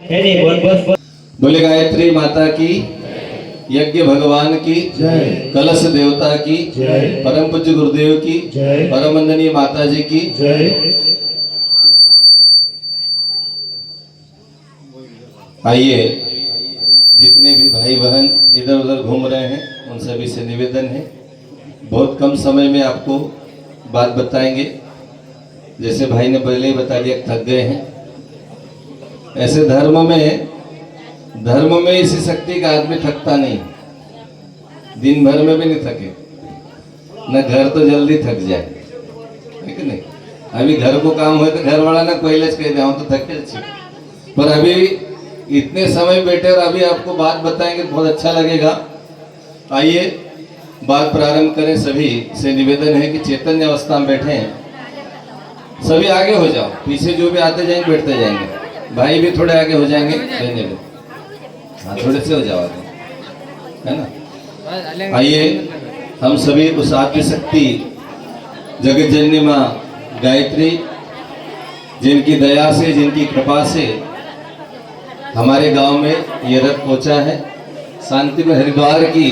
नहीं बोल बोल बोल। बोले गायत्री माता की, यज्ञ भगवान की जय, कलश देवता की जय, परम पूज्य गुरुदेव की जय, परम वंदनीय माता जी की जय। आइए, जितने भी भाई बहन इधर उधर घूम रहे हैं उन सभी से निवेदन है, बहुत कम समय में आपको बात बताएंगे। जैसे भाई ने पहले ही बता दिया, थक गए हैं। ऐसे धर्म में इसी शक्ति का आदमी थकता नहीं, दिन भर में भी नहीं थके न, घर तो जल्दी थक जाए है कि नहीं। अभी घर को काम हुए तो घर वाला ना पहले कह दे तो थके अच्छे, पर अभी इतने समय बैठे और अभी आपको बात बताएंगे, बहुत अच्छा लगेगा। आइए बात प्रारंभ करें। सभी से निवेदन है कि चैतन्य अवस्था में बैठे हैं, सभी आगे हो जाओ, पीछे जो भी आते जाएंगे बैठते जाएंगे, भाई भी थोड़े आगे हो जाएंगे, रहने दो, हाँ थोड़े से हो जाओ आगे, है ना। आइए हम सभी उस आद्य शक्ति जगत जननी माँ गायत्री, जिनकी दया से जिनकी कृपा से हमारे गांव में ये रथ पहुंचा है। शांति में हरिद्वार की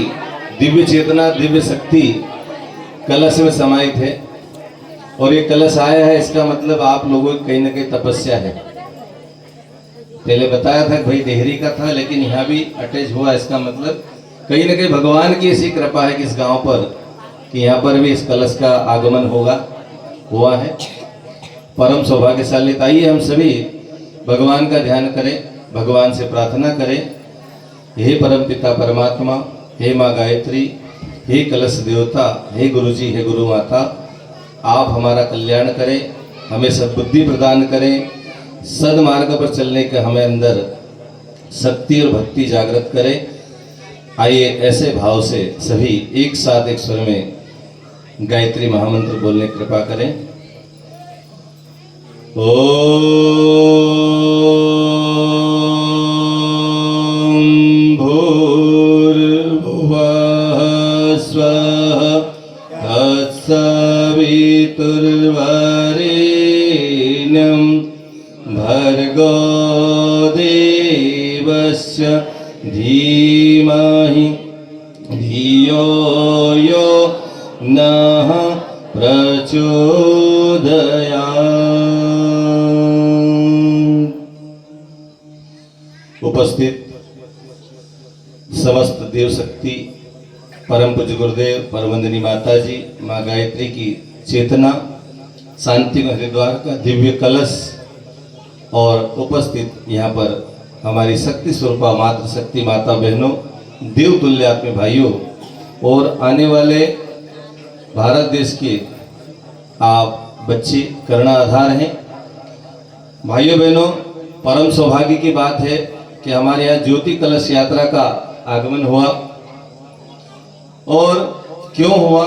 दिव्य चेतना दिव्य शक्ति कलश में समाहित है, और ये कलश आया है, इसका मतलब आप लोगों की कहीं ना कहीं तपस्या है। पहले बताया था भाई देहरी का था, लेकिन यहाँ भी अटैच हुआ, इसका मतलब कहीं ना कहीं भगवान की ऐसी कृपा है कि इस गांव पर, कि यहाँ पर भी इस कलश का आगमन हुआ है। परम सौभाग्यशाली। आइए हम सभी भगवान का ध्यान करें, भगवान से प्रार्थना करें। हे परम पिता परमात्मा, हे माँ गायत्री, हे कलश देवता, हे गुरुजी, हे गुरु माता, आप हमारा कल्याण करें, हमें सद्बुद्धि प्रदान करें, सदमार्ग पर चलने के हमें अंदर शक्ति और भक्ति जागृत करें। आइए ऐसे भाव से सभी एक साथ एक स्वर में गायत्री महामंत्र बोलने की कृपा करें। ओम भूर्भुवः स्वः तत्सवितुर्वरेण्यं भर्गो देवस्य धीमहि धियो यो नः प्रचोदयात्। उपस्थित समस्त देव शक्ति, परम पूज्य गुरुदेव, परम वंदनीय माता जी, माँ गायत्री की चेतना, शांति में हरिद्वार का दिव्य कलश, और उपस्थित यहाँ पर हमारी शक्ति स्वरूपा मातृ शक्ति माता बहनों, देव तुल्य आत्मी भाइयों, और आने वाले भारत देश के आप बच्चे कर्णाधार हैं। भाइयों बहनों, परम सौभाग्य की बात है कि हमारे यहाँ ज्योति कलश यात्रा का आगमन हुआ, और क्यों हुआ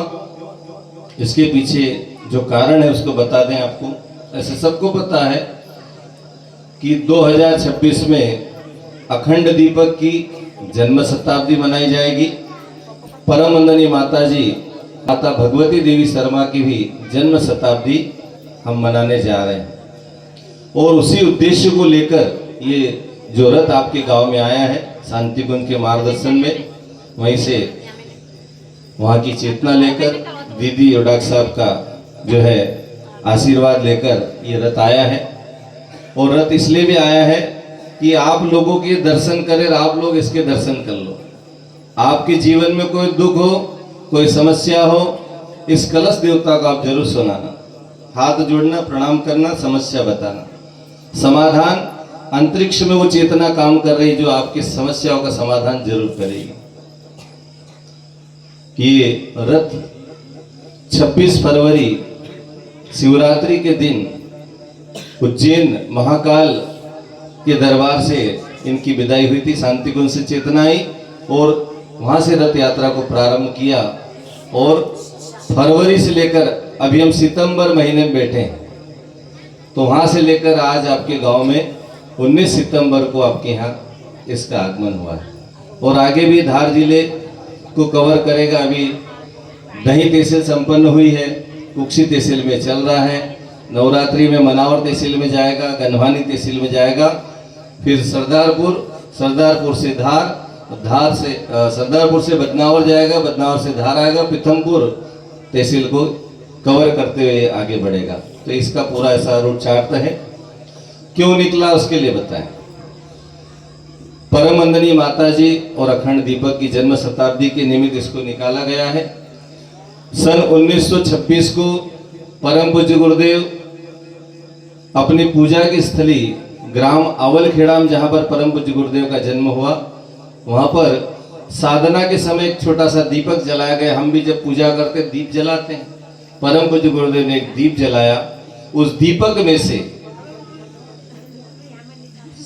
इसके पीछे जो कारण है उसको बता दें आपको। ऐसे सबको पता है कि 2026 में अखंड दीपक की जन्म शताब्दी मनाई जाएगी। परम वंदनीय माता जी माता भगवती देवी शर्मा की भी जन्म शताब्दी हम मनाने जा रहे हैं, और उसी उद्देश्य को लेकर ये जो रथ आपके गांव में आया है, शांति कुंज के मार्गदर्शन में, वहीं से वहाँ की चेतना लेकर दीदी और डॉक्टर साहब का जो है आशीर्वाद लेकर ये रथ आया है। और रथ इसलिए भी आया है कि आप लोगों के दर्शन करें, आप लोग इसके दर्शन कर लो। आपके जीवन में कोई दुख हो, कोई समस्या हो, इस कलश देवता को आप जरूर सुनाना, हाथ जोड़ना, प्रणाम करना, समस्या बताना, समाधान। अंतरिक्ष में वो चेतना काम कर रही जो आपकी समस्याओं का समाधान जरूर करेगी। ये रथ 26 फरवरी शिवरात्रि के दिन उज्जैन महाकाल के दरबार से इनकी विदाई हुई थी, शांति कुंज से चेतना आई और वहां से रथ यात्रा को प्रारंभ किया। और फरवरी से लेकर अभी हम सितंबर महीने में बैठे हैं, तो वहां से लेकर आज आपके गांव में 19 सितंबर को आपके यहाँ इसका आगमन हुआ है, और आगे भी धार जिले को कवर करेगा। अभी दही तहसील संपन्न हुई है, कुक्षी तहसील में चल रहा है, नवरात्रि में मनावर तहसील में जाएगा, गन्वानी तहसील में जाएगा, फिर सरदारपुर से धार से सरदारपुर से बदनावर जाएगा, बदनावर से धार आएगा, पीथमपुर तहसील को कवर करते हुए आगे बढ़ेगा। तो इसका पूरा ऐसा रूट चार्ट है। क्यों निकला उसके लिए बताएं। परम वंदनीय माता जी और अखंड दीपक की जन्म शताब्दी के निमित्त इसको निकाला गया है। सन 1926 को परम पूज्य गुरुदेव अपनी पूजा की स्थली ग्राम आवलखेड़ाम, जहां पर परम पूज्य गुरुदेव का जन्म हुआ, वहां पर साधना के समय एक छोटा सा दीपक जलाया गया। हम भी जब पूजा करते दीप जलाते हैं, परम पूज्य गुरुदेव ने एक दीप जलाया। उस दीपक में से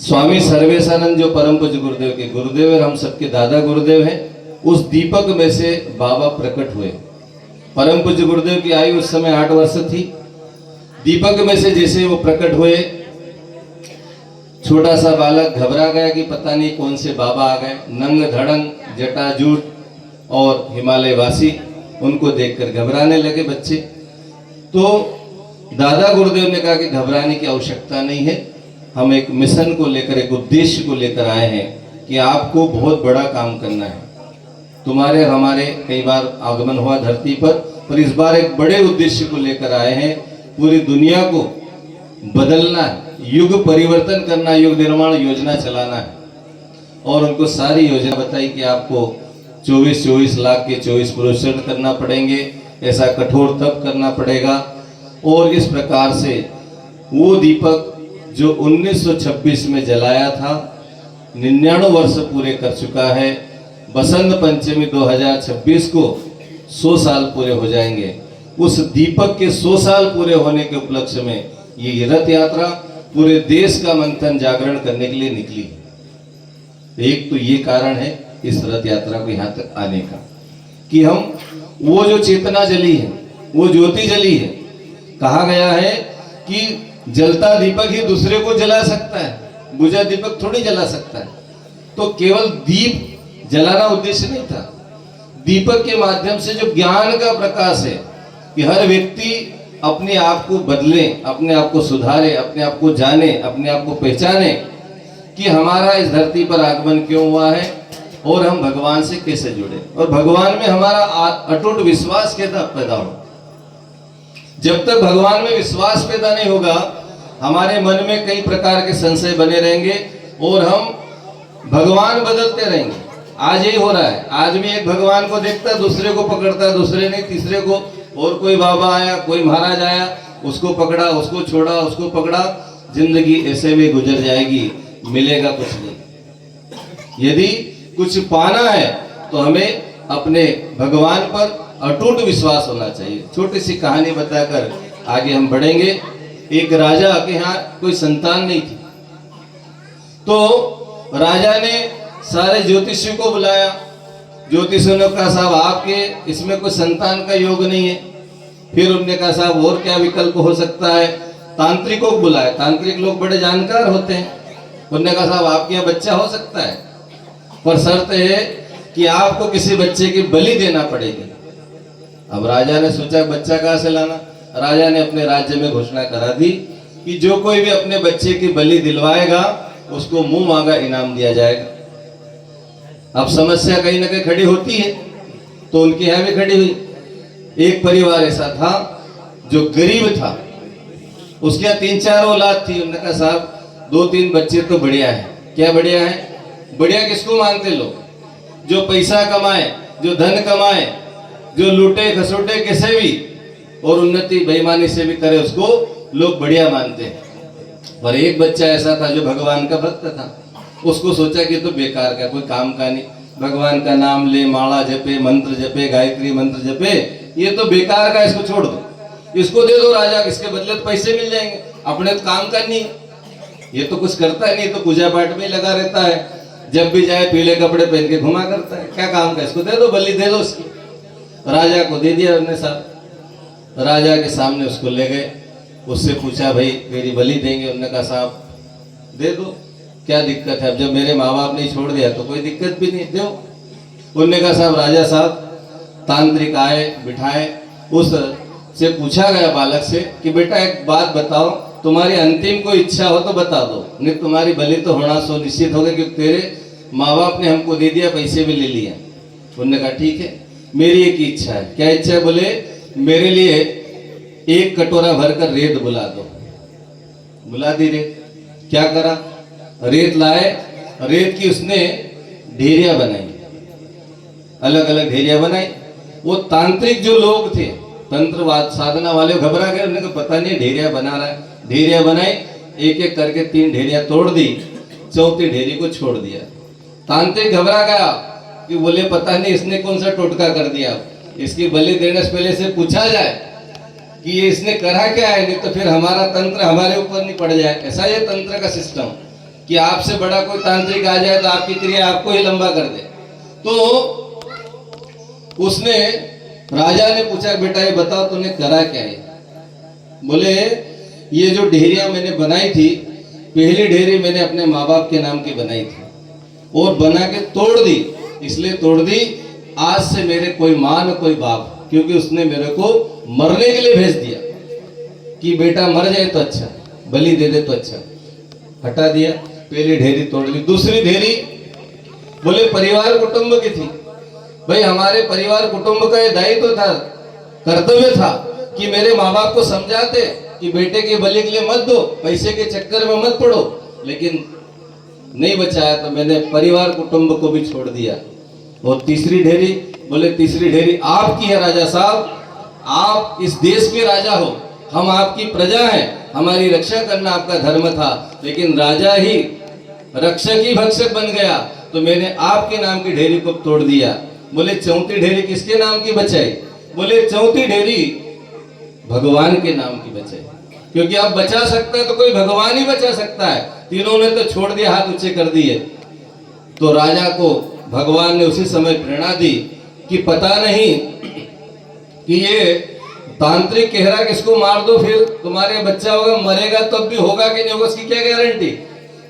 स्वामी सर्वेशानंद जो परम पूज्य गुरुदेव के गुरुदेव और हम सबके दादा गुरुदेव हैं, उस दीपक में से बाबा प्रकट हुए। परम पूज्य गुरुदेव की आयु उस समय 8 वर्ष थी। दीपक में से जैसे वो प्रकट हुए, छोटा सा बालक घबरा गया कि पता नहीं कौन से बाबा आ गए। नंग धड़ंग जटाजूट और हिमालय वासी, उनको देखकर घबराने लगे बच्चे। तो दादा गुरुदेव ने कहा कि घबराने की आवश्यकता नहीं है, हम एक मिशन को लेकर, एक उद्देश्य को लेकर आए हैं कि आपको बहुत बड़ा काम करना है। तुम्हारे हमारे कई बार आगमन हुआ धरती पर इस बार एक बड़े उद्देश्य को लेकर आए हैं। पूरी दुनिया को बदलना है, युग परिवर्तन करना, युग निर्माण योजना चलाना है। और उनको सारी योजना बताई कि आपको 24 लाख के 24 प्रोजेक्ट करना पड़ेंगे, ऐसा कठोर तप करना पड़ेगा। और इस प्रकार से वो दीपक जो 1926 में जलाया था, 99 वर्ष पूरे कर चुका है। बसंत पंचमी 2026 को 100 साल पूरे हो जाएंगे। उस दीपक के 100 साल पूरे होने के उपलक्ष्य में ये रथ यात्रा पूरे देश का मंथन जागरण करने के लिए निकली। एक तो ये कारण है इस रथ यात्रा को यहाँ तक आने का, कि हम वो जो चेतना जली है, वो ज्योति जली है। कहा गया है कि जलता दीपक ही दूसरे को जला सकता है, बुझा दीपक थोड़ी जला सकता है। तो केवल दीप जलाना उद्देश्य नहीं था। दीपक के माध्यम से जो ज्ञान का प्रकाश है कि हर व्यक्ति अपने आप को बदले, अपने आप को सुधारे, अपने आप को जाने, अपने आप को पहचाने कि हमारा इस धरती पर आगमन क्यों हुआ है और हम भगवान से कैसे जुड़े, और भगवान में हमारा अटूट विश्वास कैसा पैदा हो। जब तक भगवान में विश्वास पैदा नहीं होगा, हमारे मन में कई प्रकार के संशय बने रहेंगे और हम भगवान बदलते रहेंगे। आज यही हो रहा है। आज भी एक भगवान को देखता है, दूसरे को पकड़ता है, दूसरे नहीं तीसरे को, और कोई बाबा आया, कोई महाराज आया, उसको पकड़ा, उसको छोड़ा, उसको पकड़ा। जिंदगी ऐसे में गुजर जाएगी, मिलेगा कुछ नहीं। यदि कुछ पाना है तो हमें अपने भगवान पर अटूट विश्वास होना चाहिए। छोटी सी कहानी बताकर आगे हम बढ़ेंगे। एक राजा के यहाँ कोई संतान नहीं थी, तो राजा ने सारे ज्योतिषियों को बुलाया। ज्योतिषियों ने कहा साहब आपके इसमें कोई संतान का योग नहीं है। फिर उन्होंने कहा साहब और क्या विकल्प हो सकता है। तांत्रिकों को बुलाया, तांत्रिक लोग बड़े जानकार होते हैं। उन्होंने कहा साहब आपके यहाँ बच्चा हो सकता है, पर शर्त है कि आपको किसी बच्चे की बलि देना पड़ेगी। अब राजा ने सोचा बच्चा कहाँ से लाना। राजा ने अपने राज्य में घोषणा करा दी कि जो कोई भी अपने बच्चे की बलि दिलवाएगा उसको मुंह मांगा इनाम दिया जाएगा। अब समस्या कहीं ना कहीं खड़ी होती है, तो उनके यहाँ भी खड़ी हुई। एक परिवार ऐसा था जो गरीब था, उसके यहाँ 3-4 औलाद थी। उन्होंने कहा साहब 2-3 बच्चे तो बढ़िया है। क्या बढ़िया है? बढ़िया किसको मानते लोग? जो पैसा कमाए, जो धन कमाए, जो लूटे खसोटे कैसे भी और उन्नति बेईमानी से भी करे, उसको लोग बढ़िया मानते हैं। पर एक बच्चा ऐसा था जो भगवान का भक्त था। उसको सोचा कि तो बेकार का, कोई काम का नहीं। भगवान का नाम ले, माला जपे, मंत्र जपे, गायत्री मंत्र जपे, ये तो बेकार का, इसको छोड़ दो, इसको दे दो राजा, इसके बदले तो पैसे मिल जाएंगे, अपने तो काम करनी है। ये तो कुछ करता है नहीं, तो पूजा पाठ में लगा रहता है। जब भी जाए पीले कपड़े पहन के घुमा करता है, क्या काम का, इसको दे दो, बलि दे दो उसकी। राजा को दे दिया उन्होंने साहब। राजा के सामने उसको ले गए, उससे पूछा भाई मेरी बलि देंगे? उन्होंने कहा साहब दे दो, क्या दिक्कत है? अब जब मेरे माँ बाप ने छोड़ दिया तो कोई दिक्कत भी नहीं, दो। उन्होंने कहा साहब राजा साहब, तांत्रिक आए, बिठाए, उस से पूछा गया बालक से कि बेटा एक बात बताओ तुम्हारी अंतिम कोई इच्छा हो तो बता दो, नहीं तुम्हारी बलि तो होना सो निश्चित होगा, क्योंकि तेरे माँ बाप ने हमको दे दिया, पैसे भी ले लिया। उन्होंने कहा ठीक है, मेरी एक ही इच्छा है। क्या इच्छा है? बोले मेरे लिए एक कटोरा भरकर रेत बुला दो। बुला दी रेत। क्या करा? रेत लाए, रेत की उसने ढेरिया बनाई, अलग अलग ढेरिया बनाई। वो तांत्रिक जो लोग थे, तंत्रवाद साधना वाले, घबरा गए। उन्होंने कहा पता नहीं ढेरिया बना रहा है। ढेरिया बनाई, एक एक करके 3 ढेरिया तोड़ दी, चौथी ढेरी को छोड़ दिया। तांत्रिक घबरा गया कि बोले पता नहीं इसने कौन सा टोटका कर दिया, इसकी बलि देने से पहले से पूछा जाए कि ये इसने करा क्या है, नहीं तो फिर हमारा तंत्र हमारे ऊपर नहीं पड़ जाए। ऐसा ये तंत्र का सिस्टम कि आपसे बड़ा कोई तांत्रिक आ जाए तो आपकी क्रिया आपको ही लंबा कर दे। तो उसने, राजा ने पूछा बेटा ये बताओ तूने करा क्या है? बोले ये जो ढेरिया मैंने बनाई थी, पहली ढेरी मैंने अपने माँ बाप के नाम की बनाई थी और बना के तोड़ दी। इसलिए तोड़ दी, आज से मेरे कोई माँ न कोई बाप, क्योंकि उसने मेरे को मरने के लिए भेज दिया कि बेटा मर जाए तो अच्छा, बलि दे दे तो अच्छा। हटा दिया, पहली ढेरी तोड़ दी। दूसरी ढेरी बोले परिवार कुटुंब की थी। भाई हमारे परिवार कुटुंब का ये दायित्व था, कर्तव्य था कि मेरे माँ बाप को समझाते कि बेटे की बलि के लिए मत दो, पैसे के चक्कर में मत पड़ो, लेकिन नहीं बचाया तो मैंने परिवार कुटुंब को भी छोड़ दिया। और तीसरी ढेरी, बोले तीसरी ढेरी आपकी है राजा साहब, आप इस देश के राजा हो, हम आपकी प्रजा हैं, हमारी रक्षा करना आपका धर्म था, लेकिन राजा ही रक्षक ही भक्षक बन गया तो मैंने आपके नाम की ढेरी को तोड़ दिया। बोले चौथी ढेरी किसके नाम की बचाई? बोले चौथी ढेरी भगवान के नाम की बचाई, क्योंकि आप बचा सकते हैं तो कोई भगवान ही बचा सकता है। तीनों ने तो छोड़ दिया, हाथ ऊंचे कर दिए। तो राजा को भगवान ने उसी समय प्रेरणा दी कि पता नहीं कि ये तांत्रिक कह रहा कि इसको मार दो फिर तुम्हारे बच्चा होगा, मरेगा तब भी होगा कि नहीं होगा, इसकी क्या गारंटी?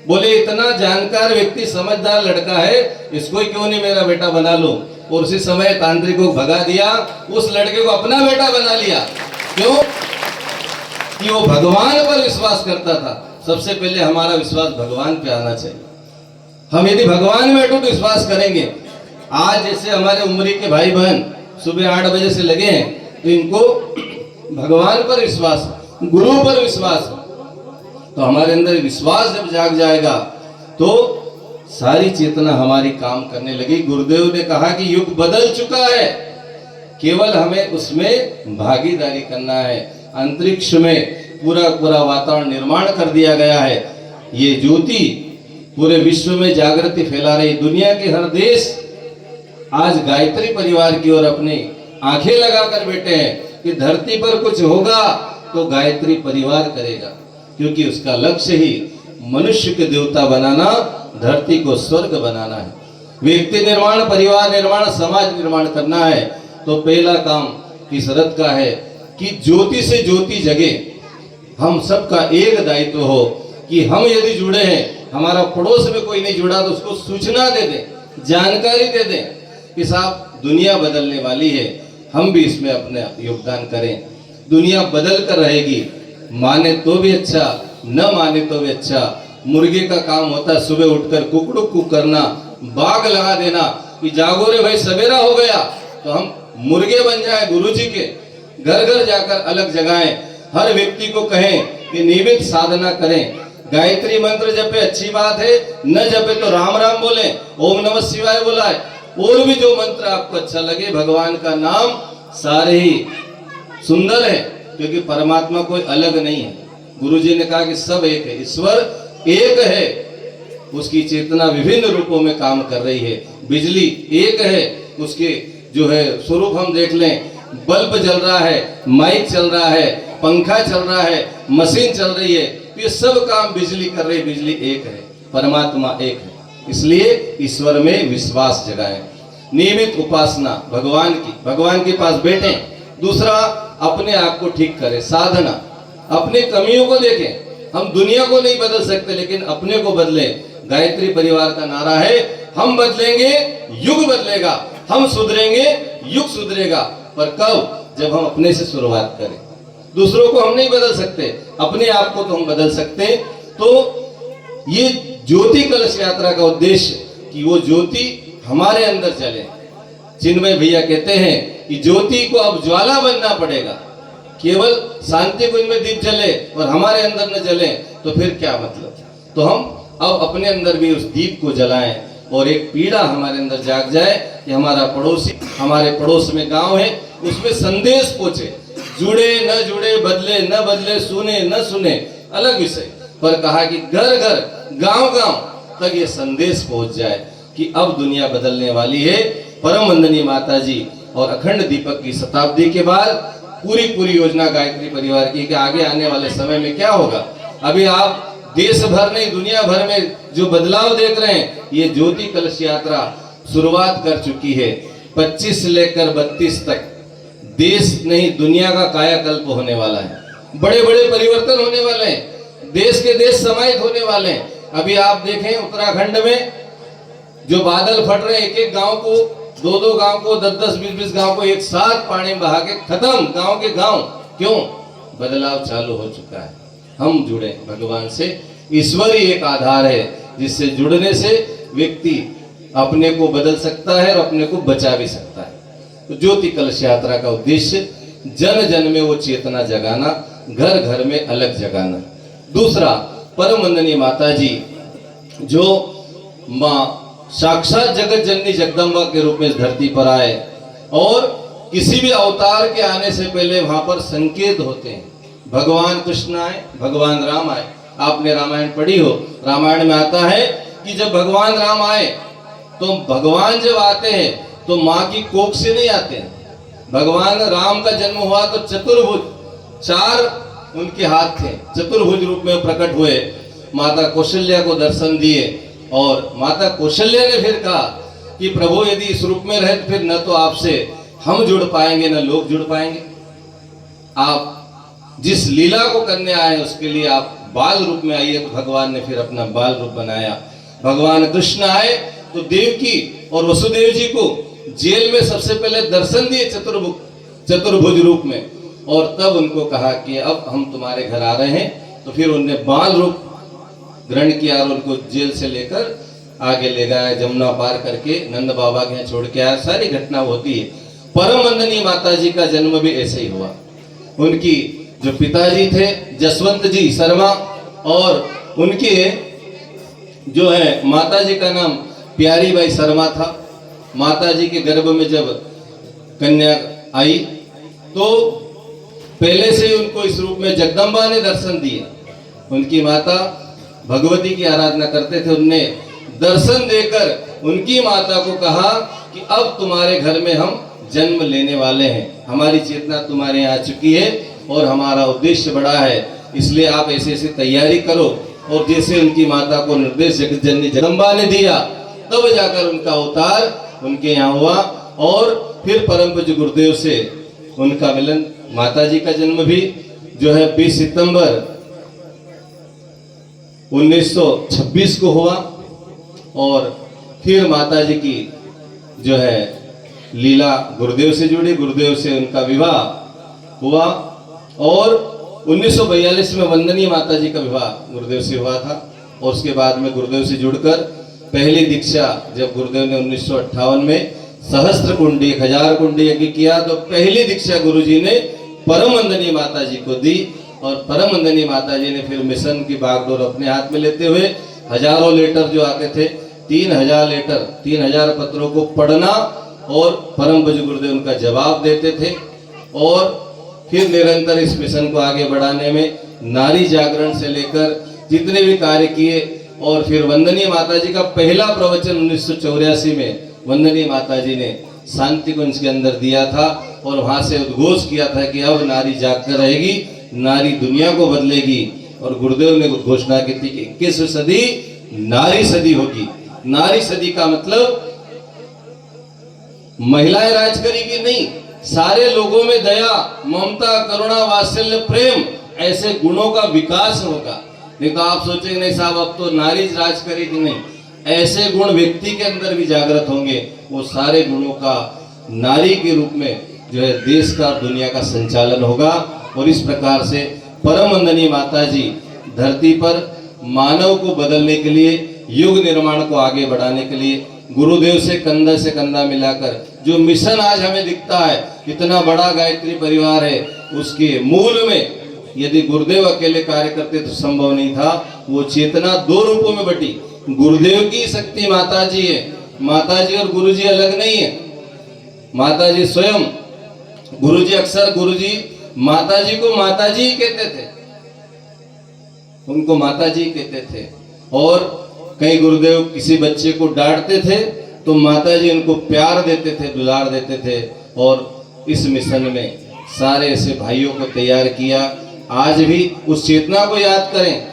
बोले इतना जानकार व्यक्ति, समझदार लड़का है, इसको ही क्यों नहीं मेरा बेटा बना लो। और उसी समय तांत्रिक को भगा दिया, उस लड़के को अपना बेटा बना लिया। क्यों? कि वो भगवान पर विश्वास करता था। सबसे पहले हमारा विश्वास भगवान पे आना चाहिए। हम यदि भगवान में अटूट विश्वास करेंगे, आज जैसे हमारे उम्री के भाई बहन सुबह 8 बजे से लगे हैं, तो इनको भगवान पर विश्वास, गुरु पर विश्वास, तो हमारे अंदर विश्वास जब जाग जाएगा तो सारी चेतना हमारी काम करने लगी। गुरुदेव ने कहा कि युग बदल चुका है, केवल हमें उसमें भागीदारी करना है। अंतरिक्ष में पूरा पूरा वातावरण निर्माण कर दिया गया है। ये ज्योति पूरे विश्व में जागृति फैला रही। दुनिया के हर देश आज गायत्री परिवार की ओर अपनी आंखें लगाकर बैठे हैं कि धरती पर कुछ होगा तो गायत्री परिवार करेगा, क्योंकि उसका लक्ष्य ही मनुष्य के देवता बनाना, धरती को स्वर्ग बनाना है। व्यक्ति निर्माण, परिवार निर्माण, समाज निर्माण करना है तो पहला काम इस रथ का है कि ज्योति से ज्योति जगे। हम सबका एक दायित्व हो कि हम यदि जुड़े हैं, हमारा पड़ोस में कोई नहीं जुड़ा तो उसको सूचना दे दें, जानकारी दे दें कि साहब दुनिया बदलने वाली है, हम भी इसमें अपने योगदान करें। दुनिया बदल कर रहेगी, माने तो भी अच्छा, न माने तो भी अच्छा। मुर्गे का काम होता है सुबह उठकर कुकड़ू कुक करना, बाग लगा देना कि जागो रे भाई सवेरा हो गया, तो हम मुर्गे बन जाए गुरुजी के। घर घर जाकर अलग जगाएं, हर व्यक्ति को कहें कि नियमित साधना करें, गायत्री मंत्र जपे अच्छी बात है, न जपे तो राम राम बोले, ओम नमः शिवाय बुलाए, और भी जो मंत्र आपको अच्छा लगे, भगवान का नाम सारे ही सुंदर है, क्योंकि परमात्मा कोई अलग नहीं है। गुरुजी ने कहा कि सब एक है, ईश्वर एक है, उसकी चेतना विभिन्न रूपों में काम कर रही है। बिजली एक है, उसके जो है स्वरूप हम देख लें, बल्ब जल रहा है, माइक चल रहा है, पंखा चल रहा है, मशीन चल रही है, तो ये सब काम बिजली कर रही है। बिजली एक है, परमात्मा एक है। इसलिए ईश्वर में विश्वास जगाएं, नियमित उपासना भगवान के पास बैठें। दूसरा, अपने आप को ठीक करें, साधना, अपनी कमियों को देखें। हम दुनिया को नहीं बदल सकते, लेकिन अपने को बदले। गायत्री परिवार का नारा है, हम बदलेंगे युग बदलेगा, हम सुधरेंगे युग सुधरेगा। पर कब? जब हम अपने से शुरुआत करें। दूसरों को हम नहीं बदल सकते, अपने आप को तो हम बदल सकते हैं। तो ये ज्योति कलश यात्रा का उद्देश्य कि वो ज्योति हमारे अंदर चले। चिन्मय भैया कहते हैं कि ज्योति को अब ज्वाला बनना पड़ेगा, केवल शांति कुंज में दीप जले और हमारे अंदर न जले तो फिर क्या मतलब। तो हम अब अपने अंदर भी उस दीप को जलाएं और एक पीड़ा हमारे अंदर जाग जाए कि हमारा पड़ोसी, हमारे पड़ोस में गांव है, उसमें संदेश पहुंचे। जुड़े न जुड़े, बदले न बदले, सुने न सुने, अलग विषय, पर कहा कि घर घर गांव गांव तक ये संदेश पहुंच जाए कि अब दुनिया बदलने वाली है। परम वंदनीय माता जी और अखंड दीपक की शताब्दी के बाद पूरी योजना गायत्री परिवार की कि आगे आने वाले समय में क्या होगा। अभी आप देश भर नहीं, दुनिया भर में जो बदलाव देख रहे हैं, ये ज्योति कलश यात्रा शुरुआत कर चुकी है। 25 से लेकर 32 तक देश नहीं दुनिया का कायाकल्प होने वाला है। बड़े बड़े परिवर्तन होने वाले हैं, देश के देश समाहित होने वाले हैं। अभी आप देखें उत्तराखंड में जो बादल फट रहे हैं, एक एक गांव को, दो गांव को, 10 20 गांव को एक साथ पानी बहा के खत्म, गांव के गांव। क्यों? बदलाव चालू हो चुका है। हम जुड़े भगवान से। ईश्वर ही एक आधार है जिससे जुड़ने से व्यक्ति अपने को बदल सकता है और अपने को बचा भी सकता है। तो ज्योति कलश यात्रा का उद्देश्य जन जन में वो चेतना जगाना, घर घर में अलग जगाना। दूसरा, परम वंदनीय माता जी जो माँ साक्षात जगत जननी जगदम्बा के रूप में इस धरती पर आए और किसी भी अवतार के आने से पहले वहां पर संकेत होते हैं। भगवान कृष्ण आए, भगवान राम आए। आपने रामायण पढ़ी हो, रामायण में आता है कि जब भगवान राम आए तो भगवान जब आते हैं तो माँ की कोख से नहीं आते हैं। भगवान राम का जन्म हुआ तो चतुर्भुज, 4 उनके हाथ थे, चतुर्भुज रूप में प्रकट हुए, माता कौशल्या को दर्शन दिए और माता कौशल्या ने फिर कहा कि प्रभु यदि इस रूप में रहे तो फिर न तो आपसे हम जुड़ पाएंगे न लोग जुड़ पाएंगे। आप जिस लीला को करने आए हैं उसके लिए आप बाल रूप में आइए। तो भगवान ने फिर अपना बाल रूप बनाया। भगवान कृष्ण आए तो देवकी और वसुदेव जी को जेल में सबसे पहले दर्शन दिए चतुर्भुज रूप में, और तब उनको कहा कि अब हम तुम्हारे घर आ रहे हैं। तो फिर उनने बाल रूप ग्रहण किया और उनको जेल से लेकर आगे ले गया, जमुना पार करके नंद बाबा के यहाँ छोड़ के आया। सारी घटना होती है। परम वंदनीय माता जी का जन्म भी ऐसे ही हुआ। उनकी जो पिताजी थे जसवंत जी शर्मा और उनके जो है माता जी का नाम प्यारी बाई शर्मा था। माता जी के गर्भ में जब कन्या आई तो पहले से ही उनको इस रूप में जगदम्बा ने दर्शन दिए। उनकी माता भगवती की आराधना करते थे। उनने दर्शन देकर उनकी माता को कहा कि अब तुम्हारे घर में हम जन्म लेने वाले हैं, हमारी चेतना तुम्हारे यहाँ आ चुकी है और हमारा उद्देश्य बड़ा है, इसलिए आप ऐसे ऐसे तैयारी करो। और जैसे उनकी माता को निर्देश जगत जननी जगदम्बा ने दिया तब जाकर उनका अवतार उनके यहाँ हुआ और फिर परम पूज्य गुरुदेव से उनका मिलन। माता जी का जन्म भी जो है 20 सितंबर 1926 को हुआ और फिर माता जी की जो है लीला गुरुदेव से जुड़ी, गुरुदेव से उनका विवाह हुआ और 1942 में वंदनीय माता जी का विवाह गुरुदेव से हुआ था। और उसके बाद में गुरुदेव से जुड़कर पहली दीक्षा जब गुरुदेव ने 1958 में सहस्त्र कुंडी 1000 कुंडी यज्ञ किया तो पहली दीक्षा गुरुजी ने परम वंदनीय माता जी को दी और परम वंदनीय माता जी ने फिर मिशन की बागडोर अपने हाथ में लेते हुए हजारों लेटर जो आते थे 3000 लेटर 3000 पत्रों को पढ़ना और परम पूज्य गुरुदेव उनका जवाब देते थे। और फिर निरंतर इस मिशन को आगे बढ़ाने में नारी जागरण से लेकर जितने भी कार्य किए। और फिर वंदनीय माता जी का पहला प्रवचन 1984 में वंदनीय माता जी ने शांति कुंज के अंदर दिया था और वहां से उद्घोष किया था कि अब नारी जागकर रहेगी, नारी दुनिया को बदलेगी। और गुरुदेव ने घोषणा की थी कि 21वीं सदी नारी सदी होगी। नारी सदी का मतलब महिलाएं राज करेगी नहीं, सारे लोगों में दया, ममता, करुणा, वात्सल्य, प्रेम ऐसे गुणों का विकास होगा। नहीं तो आप सोचेंगे नहीं साहब अब तो नारी राज करेगी, नहीं, ऐसे गुण व्यक्ति के अंदर भी जागृत होंगे। वो सारे गुणों का नारी के रूप में जो है देश का दुनिया का संचालन होगा। और इस प्रकार से परम वंदनीय माता जी धरती पर मानव को बदलने के लिए, युग निर्माण को आगे बढ़ाने के लिए गुरुदेव से कंधा मिलाकर जो मिशन आज हमें दिखता है, इतना बड़ा गायत्री परिवार है, उसके मूल में यदि गुरुदेव अकेले कार्य करते तो संभव नहीं था। वो चेतना दो रूपों में बटी। गुरुदेव की शक्ति माता जी है, माता जी और गुरु जी अलग नहीं है। माता जी स्वयं, गुरु जी अक्सर गुरु जी माता जी को माता जी ही कहते थे, उनको माता जी कहते थे। और कई गुरुदेव किसी बच्चे को डांटते थे तो माता जी उनको प्यार देते थे, दुलार देते थे। और इस मिशन में सारे ऐसे भाइयों को तैयार किया। आज भी उस चेतना को याद करें,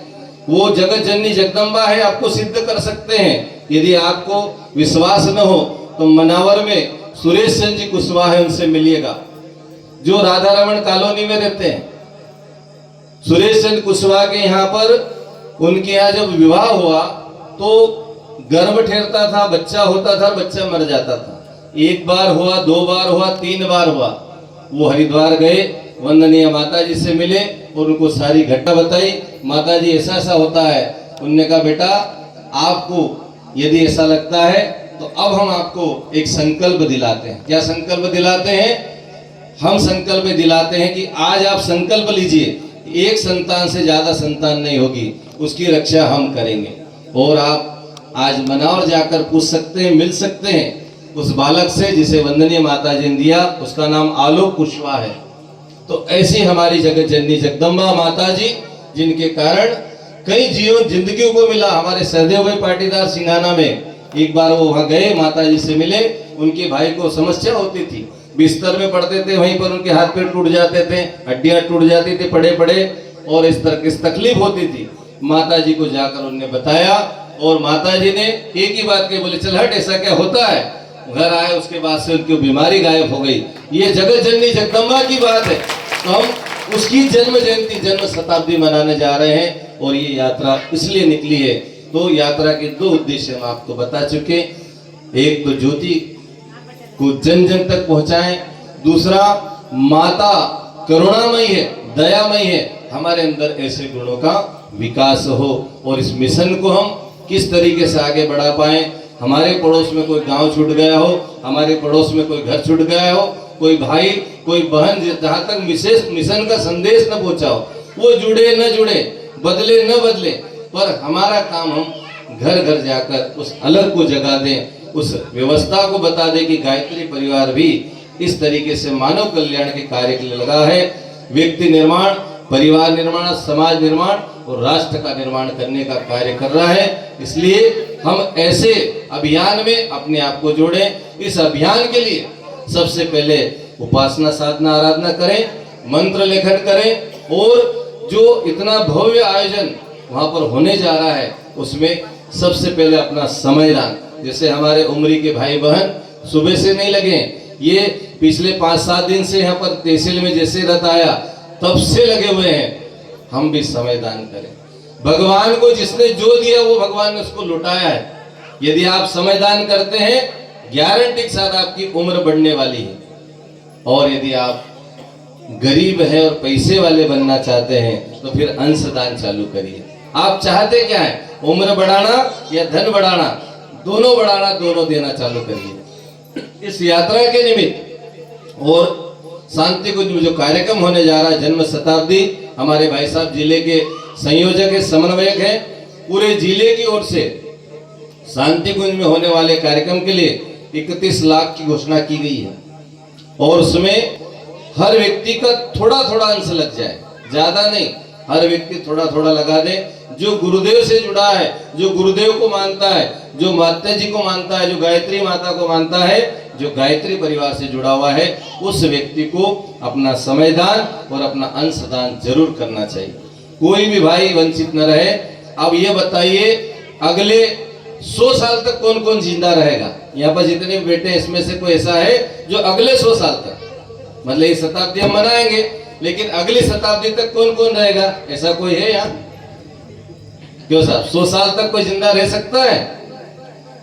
वो जगत जननी जगदम्बा है, आपको सिद्ध कर सकते हैं। यदि आपको विश्वास न हो तो मनावर में सुरेश चंद्र जी कुशवाहा है, उनसे मिलिएगा, जो राधा रमन कॉलोनी में रहते हैं। सुरेश चंद्र कुशवाहा के यहाँ पर, उनके यहाँ जब विवाह हुआ तो गर्भ ठहरता था, बच्चा होता था, बच्चा मर जाता था। एक बार हुआ, दो बार हुआ, तीन बार हुआ। वो हरिद्वार गए, वंदनीय माता जी से मिले और उनको सारी घटना बताई। माता जी ऐसा ऐसा होता है। उन्होंने कहा बेटा, आपको यदि ऐसा लगता है तो अब हम आपको एक संकल्प दिलाते हैं। क्या संकल्प दिलाते हैं? हम संकल्प दिलाते हैं कि आज आप संकल्प लीजिए, एक संतान से ज्यादा संतान नहीं होगी, उसकी रक्षा हम करेंगे। और आप आज मनावर जाकर पूछ सकते हैं, मिल सकते हैं उस बालक से जिसे वंदनीय माता जी ने दिया, उसका नाम आलोक कुशवाहा है। तो ऐसी हमारी जगत जननी जगदम्बा माता जी, जिनके कारण कई जीवन जिंदगियों को मिला। हमारे सहदेव भाई पाटीदार सिंघाना में एक बार वो वहां गए, माता जी से मिले। उनके भाई को समस्या होती थी, बिस्तर में पड़ते थे, वहीं पर उनके हाथ पैर टूट जाते थे, हड्डियां टूट जाती थी पड़े पड़े, और इस तरह की तकलीफ होती थी। माता जी को जाकर उन्होंने बताया और माता जी ने एक ही बात कही, बोले चल हट, ऐसा क्या होता है। घर आए, उसके बाद से उनकी बीमारी गायब हो गई। ये जगत जननी जगदम्बा की बात है। तो हम उसकी जन्म जयंती, जन्म शताब्दी मनाने जा रहे हैं और ये यात्रा इसलिए निकली है। तो यात्रा के दो उद्देश्य हम आपको बता चुके। एक तो ज्योति को जन जन तक पहुंचाएं, दूसरा माता करुणामयी है, दयामयी है, हमारे अंदर ऐसे गुणों का विकास हो और इस मिशन को हम किस तरीके से आगे बढ़ा पाए। हमारे पड़ोस में कोई गांव छूट गया हो, हमारे पड़ोस में कोई घर छूट गया हो, कोई भाई कोई बहन जहां तक मिशन का संदेश न पहुंचा हो, वो जुड़े न जुड़े, बदले न बदले, पर हमारा काम हम घर घर जाकर उस अलग को जगा दें, उस व्यवस्था को बता दें कि गायत्री परिवार भी इस तरीके से मानव कल्याण के कार्य के लिए लगा है। व्यक्ति निर्माण, परिवार निर्माण, समाज निर्माण और राष्ट्र का निर्माण करने का कार्य कर रहा है। इसलिए हम ऐसे अभियान में अपने आप को जोड़ें। इस अभियान के लिए सबसे पहले उपासना, साधना, आराधना करें, मंत्र लेखन करें, और जो इतना भव्य आयोजन वहां पर होने जा रहा है उसमें सबसे पहले अपना समय दान। जैसे हमारे उमरी के भाई बहन सुबह से नहीं लगे, ये पिछले 5-7 दिन से यहाँ पर तहसील में जैसे रथ आया तब से लगे हुए हैं। हम भी समय दान करें। भगवान को जिसने जो दिया वो भगवान ने उसको लुटाया है। यदि आप समय दान करते हैं, गारंटी के साथ आपकी उम्र बढ़ने वाली है। और यदि आप गरीब हैं और पैसे वाले बनना चाहते हैं तो फिर अंश दान चालू करिए। आप चाहते क्या है, उम्र बढ़ाना या धन बढ़ाना? दोनों बढ़ाना, दोनों देना चालू करिए। इस यात्रा के निमित्त और शांति कुंज में जो कार्यक्रम होने जा रहा है, जन्म शताब्दी, हमारे भाई साहब जिले के संयोजक है, समन्वयक है। पूरे जिले की ओर से शांति कुंज में होने वाले कार्यक्रम के लिए 31 लाख की घोषणा की गई है और उसमें हर व्यक्ति का थोड़ा थोड़ा अंश लग जाए, ज्यादा नहीं, हर व्यक्ति थोड़ा थोड़ा लगा दे। जो गुरुदेव से जुड़ा है, जो गुरुदेव को मानता है, जो माता जी को मानता है, जो गायत्री माता को मानता है, जो गायत्री परिवार से जुड़ा हुआ है, उस व्यक्ति को अपना समय दान और अपना अंश दान जरूर करना चाहिए। कोई भी भाई वंचित न रहे। अब ये बताइए, अगले 100 साल तक कौन कौन जिंदा रहेगा? यहाँ पर जितने बेटे इसमें से कोई ऐसा है जो अगले 100 साल तक, मतलब ये शताब्दी हम मनाएंगे, लेकिन अगली शताब्दी तक कौन कौन रहेगा? ऐसा कोई है यहाँ? क्यों साहब, 100 साल तक कोई जिंदा रह सकता है?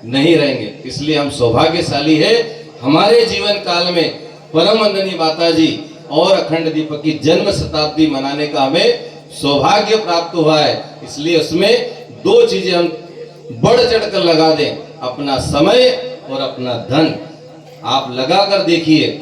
नहीं रहेंगे। इसलिए हम सौभाग्यशाली है, हमारे जीवन काल में परम वंदनीय माता जी और अखंड दीपक की जन्म शताब्दी मनाने का हमें सौभाग्य प्राप्त हुआ है। इसलिए उसमें दो चीजें हम बढ़ चढ़कर लगा दें, अपना समय और अपना धन। आप लगा कर देखिए,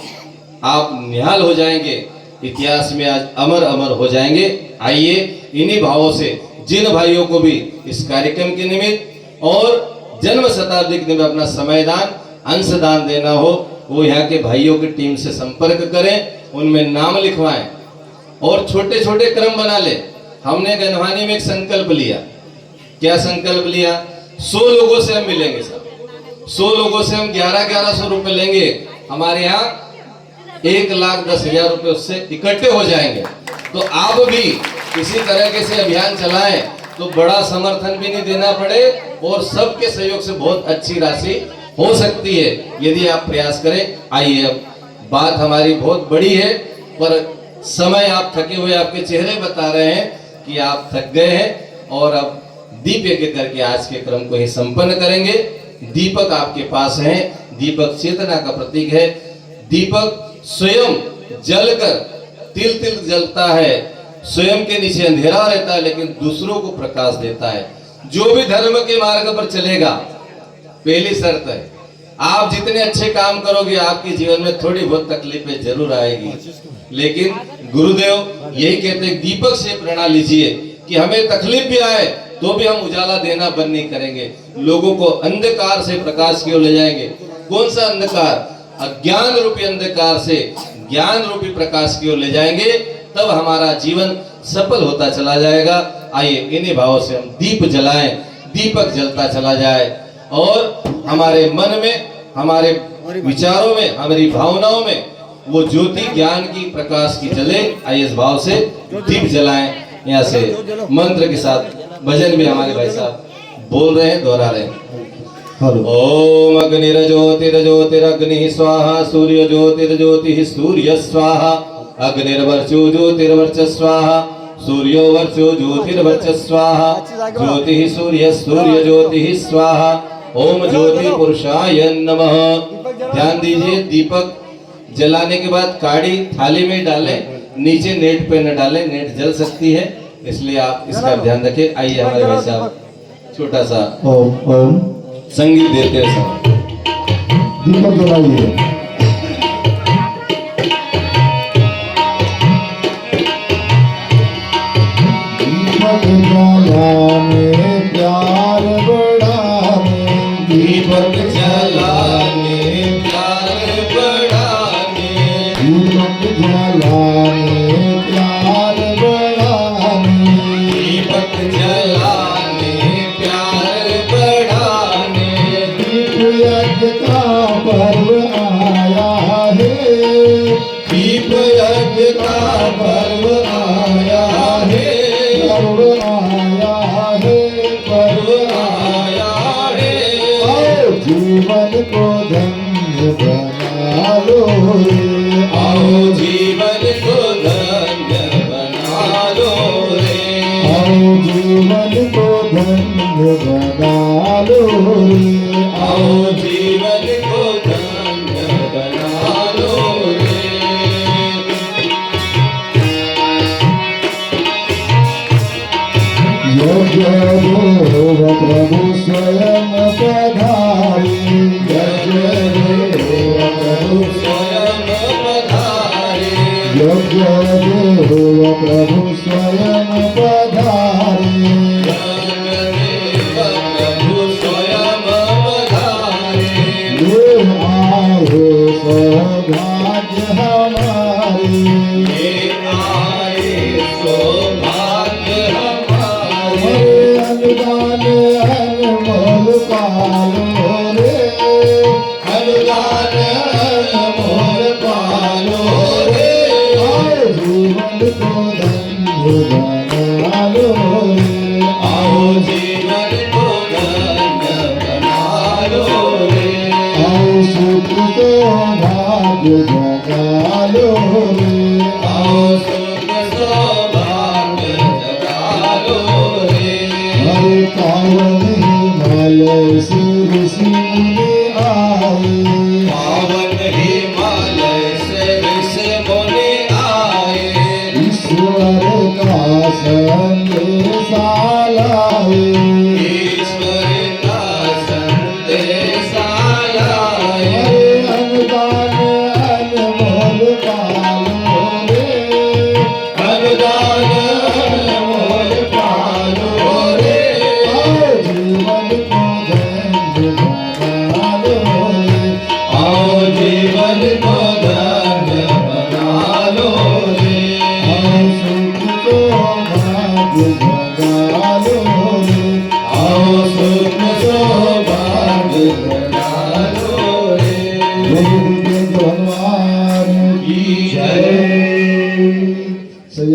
आप निहाल हो जाएंगे, इतिहास में आज अमर अमर हो जाएंगे। आइए इन्हीं भावों से जिन भाइयों को भी इस कार्यक्रम के निमित्त और जन्म शताब्दी के निमित्त अपना समयदान अंशदान देना हो, वो यहाँ के भाइयों की टीम से संपर्क करें, उनमें नाम लिखवाएं और छोटे छोटे क्रम बना ले। हमने गनवानी में एक संकल्प लिया। क्या संकल्प लिया? 100 लोगों से हम मिलेंगे सर, 100 लोगों से हम 1100 रुपए लेंगे। हमारे यहाँ 1,10,000 रुपए उससे इकट्ठे हो जाएंगे। तो आप भी इसी तरह से अभियान चलाएं तो बड़ा समर्थन भी नहीं देना पड़े और सबके सहयोग से बहुत अच्छी राशि हो सकती है यदि आप प्रयास करें। आइए, अब बात हमारी बहुत बड़ी है पर समय, आप थके हुए, आपके चेहरे बता रहे हैं कि आप थक गए हैं और अब दीप यज्ञ करके आज के क्रम को ही संपन्न करेंगे। दीपक आपके पास है, दीपक चेतना का प्रतीक है। दीपक स्वयं जलकर तिल तिल जलता है, स्वयं के नीचे अंधेरा रहता है लेकिन दूसरों को प्रकाश देता है। जो भी धर्म के मार्ग पर चलेगा, पहली शर्त है, आप जितने अच्छे काम करोगे आपके जीवन में थोड़ी बहुत तकलीफें जरूर आएगी, लेकिन गुरुदेव यही कहते हैं, दीपक से प्रेरणा लीजिए कि हमें तकलीफ भी आए तो भी हम उजाला देना बंद नहीं करेंगे, लोगों को अंधकार से प्रकाश की ओर ले जाएंगे। कौन सा अंधकार? अज्ञान रूपी अंधकार से ज्ञान रूपी प्रकाश की ओर ले जाएंगे, तब हमारा जीवन सफल होता चला जाएगा। आइए इन्हीं भावों से हम दीप जलाएं, दीपक जलता चला जाए और हमारे मन में, हमारे विचारों में, हमारी भावनाओं में वो ज्योति ज्ञान की प्रकाश की जले। आइए इस भाव से दीप जलाएं। यहाँ से मंत्र के साथ भजन भी हमारे भाई साहब बोल रहे हैं, दोहरा रहे हैं। ओम अग्निर्ज्योतिर्ज्योतिरग्नि स्वाहा, सूर्य ज्योतिर्ज्योति सूर्य स्वाहा, अग्निर्वर्चो ज्योतिर्वर्च स्वाहा, सूर्यो वर्चो ज्योतिर्वर्च स्वाहा, ज्योति सूर्य सूर्य ज्योति स्वाहा, ओम ज्योति पुरुषाय नमः। ध्यान दीजिए, दीपक जलाने के बाद काड़ी थाली में डालें, नीचे नेट पे न डालें, नेट जल सकती है, इसलिए आप इसका ध्यान रखें। आइए हमारे भाई साहब छोटा सा ओम संगीत देते हैं, दीपक जलाइए। दीपक जलाने प्यार बढ़ाने, दीपक जलाने प्यार बढ़ाने, दीपक जलाने प्यार बढ़ाने, दीपक जलाने प्यार बढ़ाने। दीप यज्ञ का पर्व आया है, दीप यज्ञ का पर्व आया है, पर्व आया है, पर्व आया है। आओ जीवन को धन्य बना लो रे, आओ जीवन को धन्य बना लो रे, आओ जीवन को धन्य बना लो रे, आओ जीवन को धन्य बना लो रे। यज्ञ देव प्रभु स्वयं पधारे, यज्ञ देव प्रभु स्वयं पधारे, यज्ञ देव प्रभु स्वयं पधारे, प्रभु स्वयं पधारे। ये आए सौभाग्य हमारे, ये आए सौभाग्य हमारे, हरे अनुदान अनमोल पालो रे, अनुदान अनमोल पालो रे, आओ जीवन को धन्य बना लो रे, आओ जीवन को धन्य बना लो रे, आओ सुख को भाग्य जगा लो रे, आओ सुख सौभाग्य जगा लो रे। हरे पावन हिमालय से ऋषि मुनि आए, पावन हिमालय से ऋषि मुनि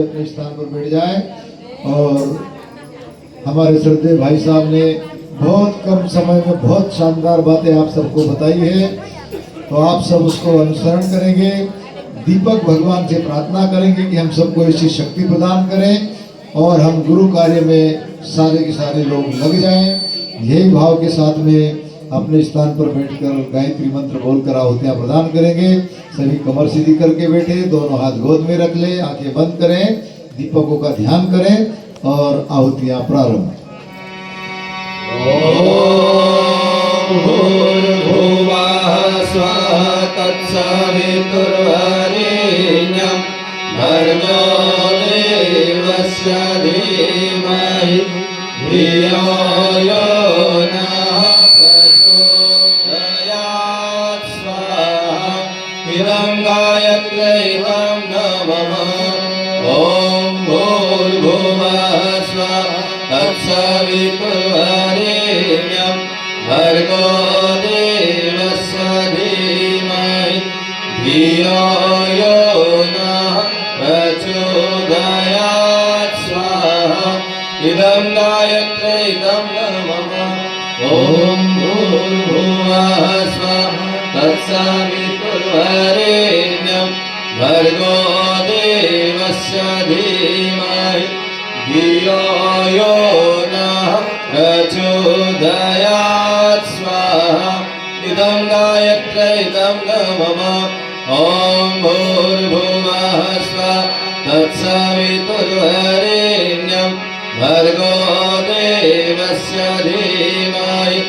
अपने स्थान पर बैठ जाएं। और हमारे श्रद्धेय भाई साहब ने बहुत कम समय में बहुत शानदार बातें आप सबको बताई है, तो आप सब उसको अनुसरण करेंगे। दीपक भगवान से प्रार्थना करेंगे कि हम सबको ऐसी शक्ति प्रदान करें और हम गुरु कार्य में सारे के सारे लोग लग जाएं। यही भाव के साथ में अपने स्थान पर बैठकर गायत्री मंत्र बोलकर आहुतियाँ प्रदान करेंगे। सभी कमर सीधी करके बैठे, दोनों हाथ गोद में रख ले, आंखें बंद करें, दीपकों का ध्यान करें और आहुतियाँ प्रारंभ। भूर्भुवः स्वः तत्सवितुर्वरेण्यं भर्गो देवस्य धीमहि धियो यो नः प्रचोदयात् स्वाहा। इदं गायत्र्यैवं नमः। ॐ भूर्भुवः स्वः तत्सवितुर्वरेण्यं भर्गो देवस्य धीमहि धियो यो नः प्रचोदयात् स्वाहा। इदं गायत्र्यैवं नमः। ॐ भूर्भुवः स्वः तत्सवितुर्वरेण्यं भर्गो देवस्य धीमहि धियो यो नः प्रचोदयात् स्वाहा। इदं गायत्र्यैवं नमः। ॐ भूर्भुवः स्वः तत्सवितुर्वरेण्यं भर्गो देवस्य धीमहि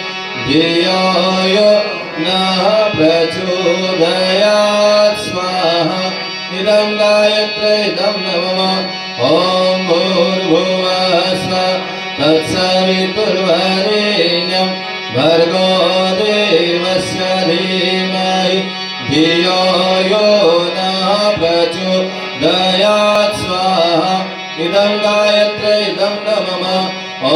धियो यो नः प्रचोदयात् स्वाहा। इदं गायत्र्यैवं नमः। ॐ भूर्भुवः स्वः तत्सवितुर्वरेण्यं भर्गो देवस्य धीमहि धियो यो नः प्रचोदयात् स्वाहा। इदं गायत्र्यैवं नमः। ॐ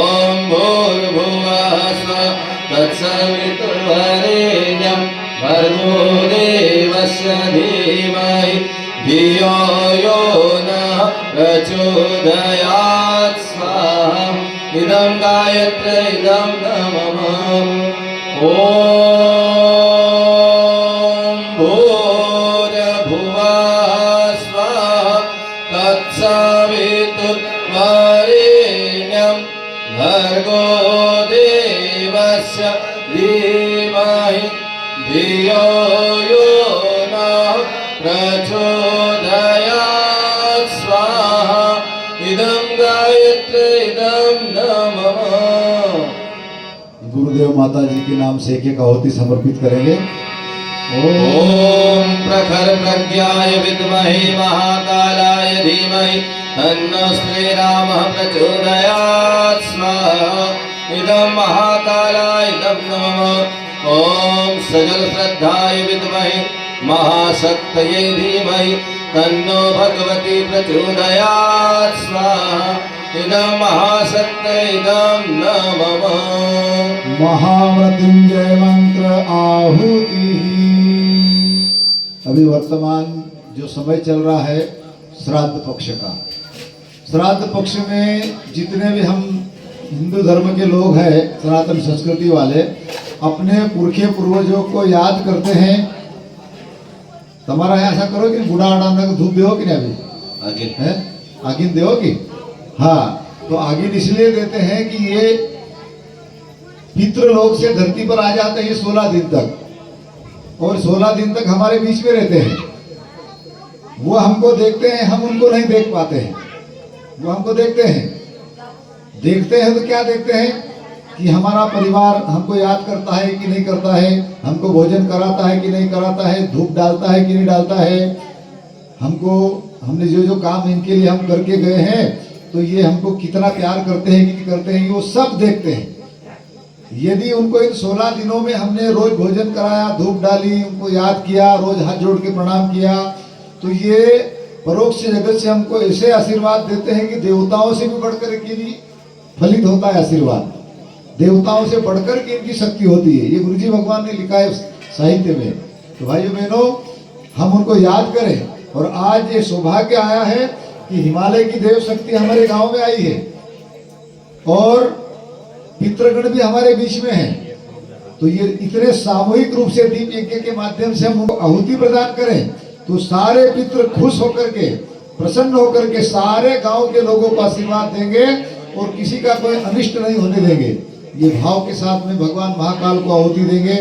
भूर्भुवः स्वः तत्सवितुर्वरेण्यं भर्गो देवस्य धीमहि धियो यो नः प्रचोदयात् स्वाहा। इदं गायत्र्यैवं नमः। ॐ भूर्भुवः स्वः तत्सवितुर्वरेण्यं भर्गो देवस्य धीमहि धियो यो नः प्रचोदयात् स्वाहा। इदं गायत्र्यैवं नमः। गुरुदेव माता जी के नाम से एक आहुति समर्पित करेंगे। ओम प्रखर प्रज्ञाय विद्महे महाकालाय धीमहि तन्नो श्रीरामः प्रचोदयात् स्वाहा। इदं महाकालाय इदं नमः। ओम सजल श्रद्धाय विद्महे महाशक्तये धीमहि तन्नो भगवती प्रचोदयात् स्वाहा। इदं महाशक्तये इदं नमः। महामृत्युंजय मंत्र आहुति। अभी वर्तमान जो समय चल रहा है श्राद्ध पक्ष का, श्राद्ध पक्ष में जितने भी हम हिंदू धर्म के लोग हैं, सनातन संस्कृति वाले, अपने पुरखे पूर्वजों को याद करते हैं। तुम्हारा ऐसा करो कि बुढ़ा डांडा को धूप दो कि नहीं, अभी आगे है आगिन दो कि हाँ, तो आगिन इसलिए देते हैं कि ये पितृलोक से धरती पर आ जाते हैं 16 दिन तक, और 16 दिन तक हमारे बीच में रहते हैं। वो हमको देखते हैं, हम उनको नहीं देख पाते हैं। वो हमको देखते हैं तो क्या देखते हैं कि हमारा परिवार हमको याद करता है कि नहीं करता है, हमको भोजन कराता है कि नहीं कराता है, धूप डालता है कि नहीं डालता है, हमने जो काम इनके लिए हम करके गए हैं, तो ये हमको कितना प्यार करते हैं कि नहीं करते हैं, वो सब देखते हैं। यदि उनको इन 16 दिनों में हमने रोज भोजन कराया, धूप डाली, उनको याद किया, रोज हाथ जोड़ के प्रणाम किया, तो ये परोक्ष जगत से हमको ऐसे आशीर्वाद देते हैं कि देवताओं से भी बढ़कर के भी फलित होता है आशीर्वाद। देवताओं से बढ़कर के इनकी शक्ति होती है। ये गुरुजी भगवान ने लिखा है साहित्य में। तो भाइयों बहनों, हम उनको याद करें। और आज ये सौभाग्य आया है कि हिमालय की देव शक्ति हमारे गांव में आई है और पितृगण भी हमारे बीच में है। तो ये इतने सामूहिक रूप से दीप यज्ञ के माध्यम से हम आहुति प्रदान करें तो सारे पितृ खुश होकर के, प्रसन्न होकर के सारे गांव के लोगों को आशीर्वाद देंगे और किसी का कोई अनिष्ट नहीं होने देंगे। ये भाव के साथ में भगवान महाकाल को आहुति देंगे।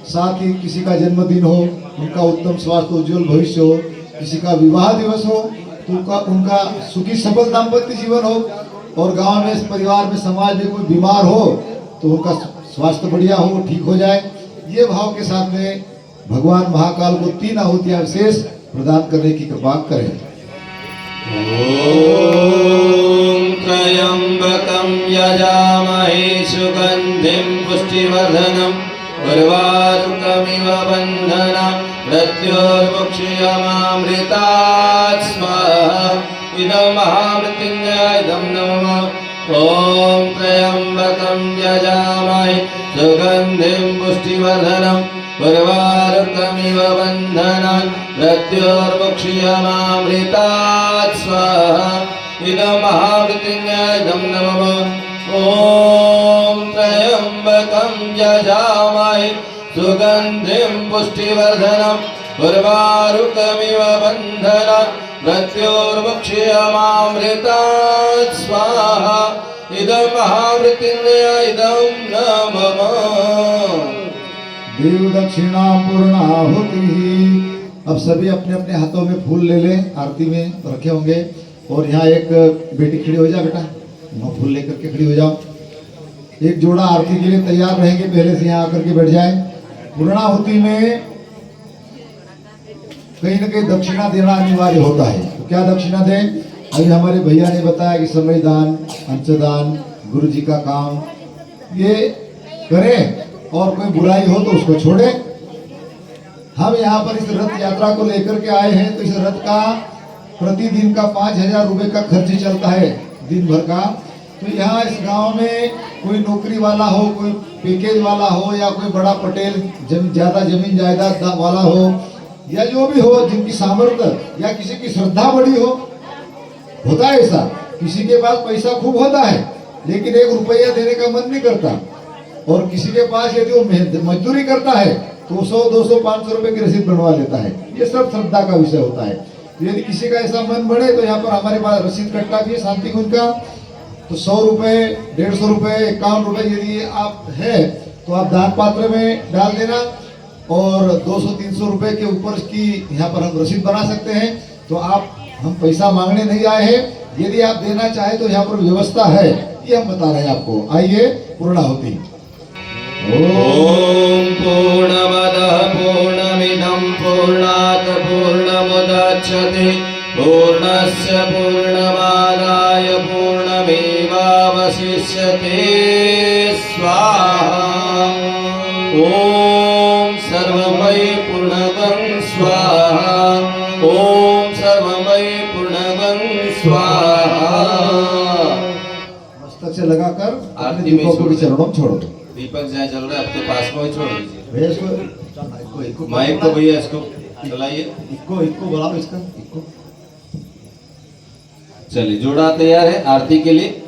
साथ ही किसी का जन्मदिन हो, उनका उत्तम स्वास्थ्य उज्जवल भविष्य हो, किसी का विवाह दिवस हो तो उनका सुखी सफल दाम्पत्य जीवन हो, और गांव में, परिवार में, समाज में कोई बीमार हो तो उनका स्वास्थ्य बढ़िया हो, ठीक हो जाए। ये भाव के साथ में भगवान महाकाल को 3 आहुतियां विशेष प्रदान करने की कृपा करें। ओम त्र्यंबकं यजामहे सुगंधिं पुष्टिवर्धनम् उर्वारुकमिव बन्धनान् मृत्योर्मुक्षीयमामृतात् स्वाहा। इदं महामृत्युञ्जयं नमः। ओम त्र्यंबकं यजामहे सुगंधिं पुष्टिवर्धनम् उर्वारुकमिव बन्धनान् मृत्योर्मुक्षीयमामृतात् स्वाहा। इदं महामृत्युञ्जयं नमः। ओम त्र्यंबकं यजामहे सुगंधिं पुष्टिवर्धनम् उर्वारुकमिव बन्धनान् मृत्योर्मुक्षीयमामृतात् स्वाहा। इदं महामृत्युञ्जयं नमः। देव दक्षिणा पूर्णाहुति। अब सभी अपने अपने हाथों में फूल ले लें, आरती में रखे होंगे। और यहाँ एक बेटी खड़ी हो जा बेटा, वहाँ फूल लेकर के खड़ी हो जाओ। एक जोड़ा आरती के लिए तैयार रहेंगे, पहले से यहाँ आकर के बैठ जाए। पूर्णाहुति में कहीं न कहीं दक्षिणा देना अनिवार्य होता है। तो क्या दक्षिणा दें? अभी हमारे भैया ने बताया कि समय दान, अंशदान, गुरु जी का काम ये करें और कोई बुराई हो तो उसको छोड़े। हम यहाँ पर इस रथ यात्रा को लेकर के आए हैं, तो इस रथ का प्रतिदिन का 5000 रुपये का खर्च चलता है दिन भर का। तो यहाँ इस गांव में कोई नौकरी वाला हो, कोई पैकेज वाला हो, या कोई बड़ा पटेल ज्यादा जमीन जायदाद वाला हो, या जो भी हो, जिनकी सामर्थ्य या किसी की श्रद्धा बड़ी हो, होता है ऐसा। किसी के पास पैसा खूब होता है लेकिन 1 रुपया देने का मन नहीं करता, और किसी के पास यदि वो मजदूरी करता है तो 100, 200, 500 रुपए की रसीद बनवा लेता है। ये सब श्रद्धा का विषय होता है। यदि किसी का ऐसा मन बढ़े तो यहाँ पर हमारे पास रसीद कट्टा भी है शांति कुंज का। तो 100 रुपए, 150 रुपए, 51 रुपए यदि आप है तो आप दान पात्र में डाल देना, और 200-300 रुपए के ऊपर की यहाँ पर हम रसीद बना सकते हैं। तो हम पैसा मांगने नहीं आए हैं, यदि आप देना चाहे तो यहाँ पर व्यवस्था है, ये हम बता रहे हैं आपको। आइए पूर्णाहुति। ओम पूर्णमदः पूर्णमिदं पूर्णात् पूर्णमुदच्यते पूर्णस्य पूर्णमादाय पूर्णमेवावशिष्यते स्वाहा। ओम सर्वमयि पूर्णगं स्वाहा। ओम सर्वमयि पूर्णगं स्वाहा। मस्तक से लगाकर आरती में दीपक को भी चरणों में छोड़ो। दीपक जहाँ चल रहा है आपके पास में ही छोड़ दीजिए। भैया इसको माइक को भैया इसको चलाइए। इक्को बुलाओ इसका इक्को। चलिए, जोड़ा तैयार है आरती के लिए।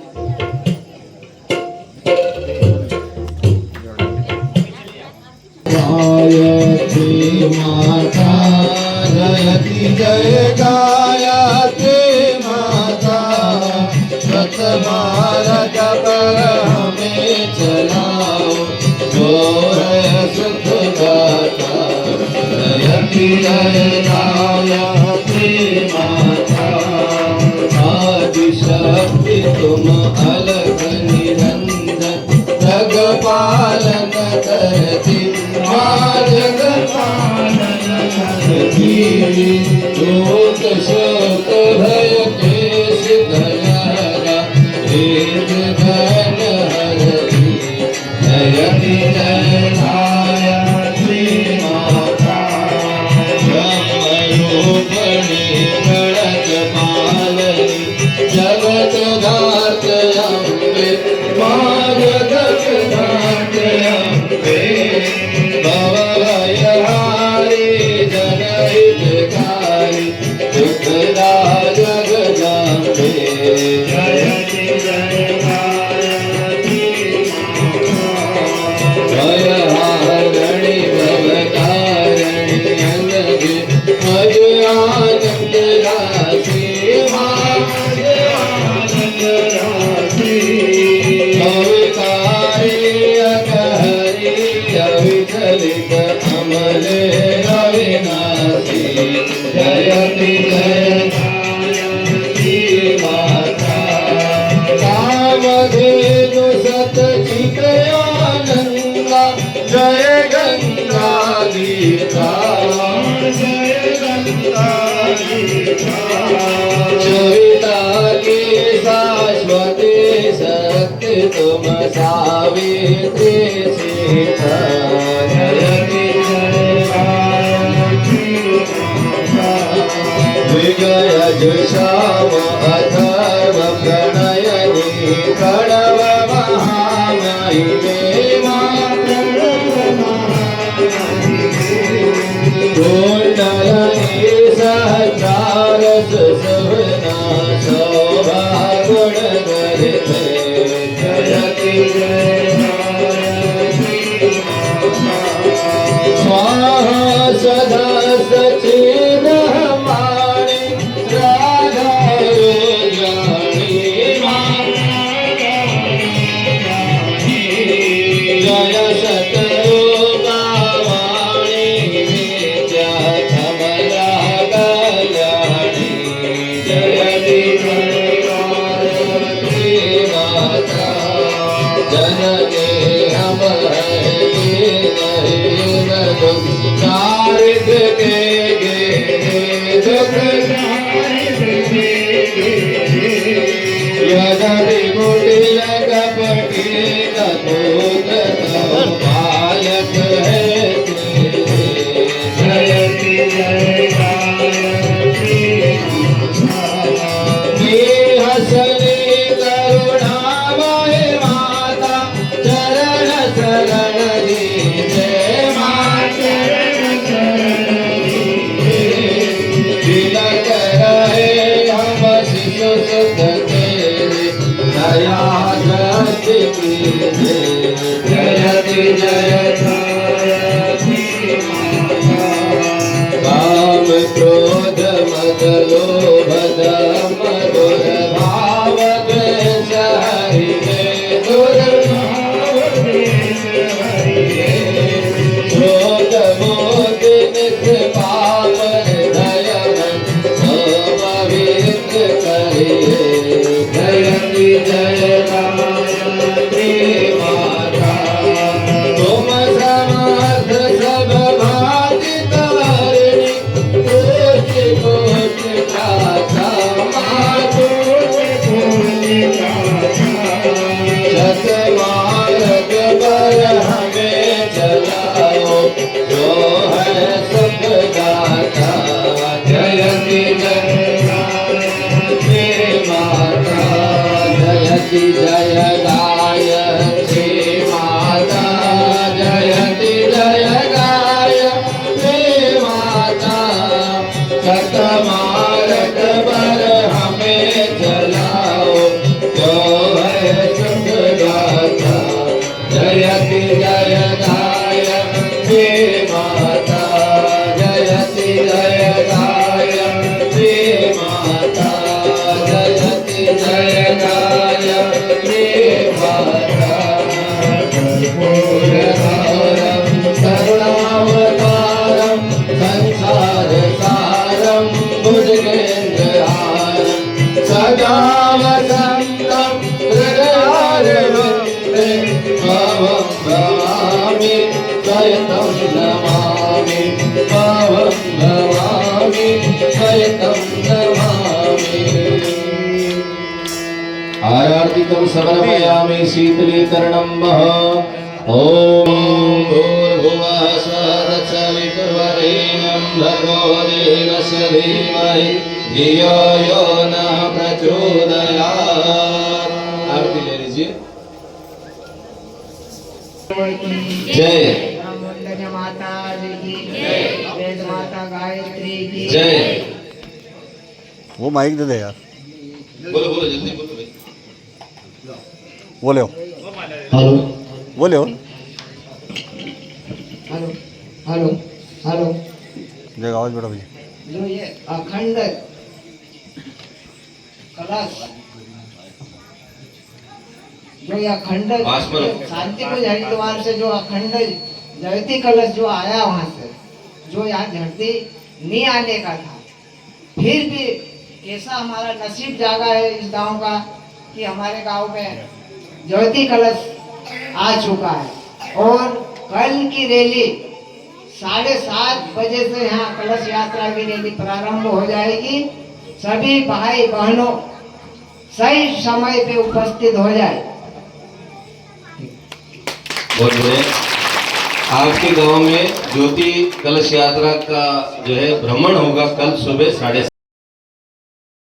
गायत्री माता जयति जय गायत्री माता, सतमार्ग पर हमें चलाओ, जो है सुखदाता। जयति जय गायत्री माता, आदिशक्ति तुम अलग निरंजन, जग पालन करती जगपालन करती। शोक शोक भय केश धरा, वेद धन हरती। जयति जय गायत्री माता, ब्रह्मरूपिणी गणक पालनी, जगत धात्र अम्बे, माँ जगत धात्र अम्बे। भवभयहारी जनहितकारी, दुखदा कमले अविनाशी जयति जयति माता कामधेनु सतचित आनंदा जय गंगा गीता चरिता की शाश्वती सत्य तुम सावित्री सीता जयति विजय जुषाम अथर्व प्रणयनी प्रणव महामयी कुंडलनी सहस्रारस सुभना शोभा गुण गरिते जयति स्वाहा सदा सचिव हमारी राधा रुद्राणी जय सतरूपावाणी विद्या कमला कल्याणी जयति जयति माता जननी हमारी दुख कारिक के दुख यदि कुटिल कपटी कपूत बालक है जयति हसनी करुणामय माता चरण शरण दीजे माता तिलक रहे हम शिशु सुख तेरे दया गति कीजे जयति जयति काम क्रोध मद लोभ दम दुर भाव द्वेष हरिहे क्रोध मोद नित पाप हृदय पवित्र करिए जयति जयति माता तुम समर्थ सब भाति तारिणी कोटि कोटि प्राता मातु शतमार्ग पर हमें चलाओ जो है सुखदाता जयति जयति माता जयति जय गायत्री माता जयति जय गायत्री माता शतमार्ग पर हमें चलाओ जो है सुखदाता जयति जय गायत्री माता जयति जय गायत्री माता जयति जय गायत्री माता कर्पूरगौरं करुणावतारं संसार सारं भुजगेन्द्रहारं सदा वसन्तं हृदयारविन्दे भवं भवामि सहितं नमामि भवं भवामि सहितं नमामि आरतिकं समर्पयामि शीतलीकरणं वः ॐ भूर्भुवः स्वः तत्सवितुर्वरेण्यं भर्गो देवस्य धीमहि धियो यो नः प्रचोदयात्। आरती ले लीजिए। जय वंदना माता की वेद माता गायत्री की जय। वो माइक दे दे यार, बोलो बोलो जल्दी बोलो भाई। वो ले हेलो वो ले हेलो हेलो हेलो देख आवाज बेटा भैया। जो ये अखंड कलश जो ये अखंड पास में रखो। शांति कुंज हरिद्वार से जो अखंड ज्योति कलश जो आया वहां से, जो यहाँ धरती नहीं आने का था, फिर भी कैसा हमारा नसीब जागा है इस गांव का कि हमारे गांव में ज्योति कलश आ चुका है। और कल की रैली 7:30 बजे से यहाँ कलश यात्रा की रैली प्रारंभ हो जाएगी। सभी भाई बहनों सही समय पे उपस्थित हो जाए। बहुत बढ़िया। आपके गांव में ज्योति कलश यात्रा का जो है भ्रमण होगा कल सुबह 7:30